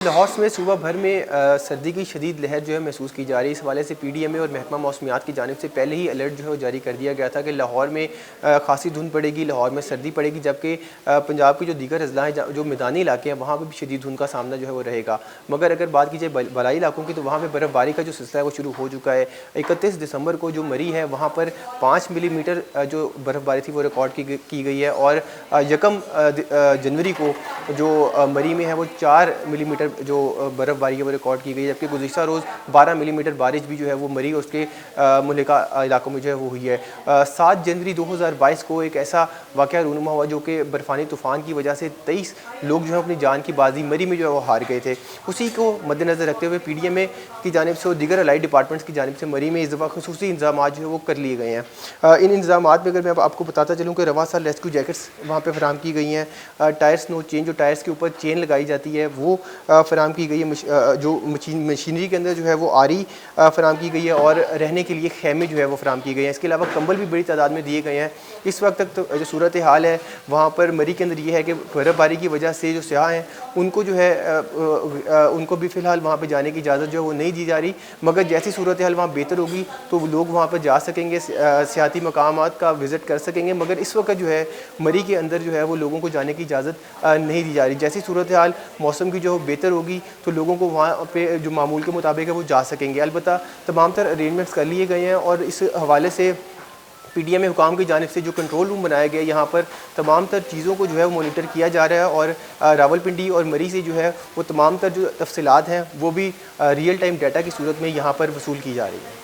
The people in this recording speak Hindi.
लाहौर में सुबह भर में सर्दी की शदीद लहर जो है महसूस की जा रही है। इस हवाले से पीडीएमए और महकमा मौसमियात की जानिब से पहले ही अलर्ट जो है वो जारी कर दिया गया था कि लाहौर में खासी धुंध पड़ेगी, लाहौर में सर्दी पड़ेगी, जबकि पंजाब की जो दीगर अजला हैं, जो मैदानी इलाके हैं, वहाँ पर भी शदीद धुंध का सामना जो है वो रहेगा। मगर अगर बात की जाए बलाई इलाकों की, तो वहाँ पर बर्फ़बारी का जो सिलसिला है वो शुरू हो चुका है। 31 दिसंबर को जो मरी है वहाँ पर 5 मिलीमीटर जो बर्फ़बारी थी वो रिकॉर्ड की गई है, और यकम जनवरी को जो मरी में है वो 4 मिलीमीटर जो बर्फ़बारी है वो रिकॉर्ड की गई, जबकि गुज़िश्ता रोज़ 12 मिलीमीटर बारिश भी जो है वो मरी और उसके मुल्का इलाकों में जो है वो हुई है। 7 जनवरी 2022 को एक ऐसा वाक़या रूनुमा हुआ जो कि बर्फ़ानी तूफ़ान की वजह से 23 लोग जो है अपनी जान की बाजी मरी में जो है वो हार गए थे। उसी को मद्देनज़र रखते हुए पीडीएमए की जानिब से और दीगर अलाइड डिपार्टमेंट्स की जानिब से मरी में इस दफ़ा खुसूसी इंतज़ाम जो है वो कर लिए गए हैं। इन इंतज़ाम में अगर मैं आपको बताता चलूँ कि रवा साल रेस्क्यू जैकेट्स वहाँ पर फराम की गई हैं। टायर्स नो चेंज, जो टायर्स के ऊपर चेन लगाई जाती है वो फराम की गई है। जो मशीनरी के अंदर जो है वो आरी फराम की गई है, और रहने के लिए खैमे जो है वो फराम की गई हैं। इसके अलावा कंबल भी बड़ी तादाद में दिए गए हैं। इस वक्त तक तो जो सूरत हाल है वहाँ पर मरी के अंदर ये है कि बर्फ़बारी की वजह से जो सयाह हैं उनको जो है उनको भी फ़िलहाल वहाँ पर जाने की इजाज़त जो है वो नहीं दी जा रही, मगर जैसी सूरत हाल वहाँ बेहतर होगी तो लोग वहाँ पर जा सकेंगे, सियाती मकामात का विज़िट कर सकेंगे। मगर इस वक्त जो है मरी के अंदर जो है वो लोगों को जाने की इजाज़त नहीं दी जा रही। जैसी सूरत हाल मौसम की जो बेहतर होगी तो लोगों को वहाँ पे जो मामूल के मुताबिक है वो जा सकेंगे। अलबत्ता तमाम तर अरेंजमेंट्स कर लिए गए हैं, और इस हवाले से पीडीएमए हुकाम की जानिब से जो कंट्रोल रूम बनाया गया है, यहाँ पर तमाम तर चीज़ों को जो है वो मॉनिटर किया जा रहा है, और रावलपिंडी और मरी से जो है वो तमाम तर जो तफसीलात हैं वो भी रियल टाइम डाटा की सूरत में यहाँ पर वसूल की जा रही है।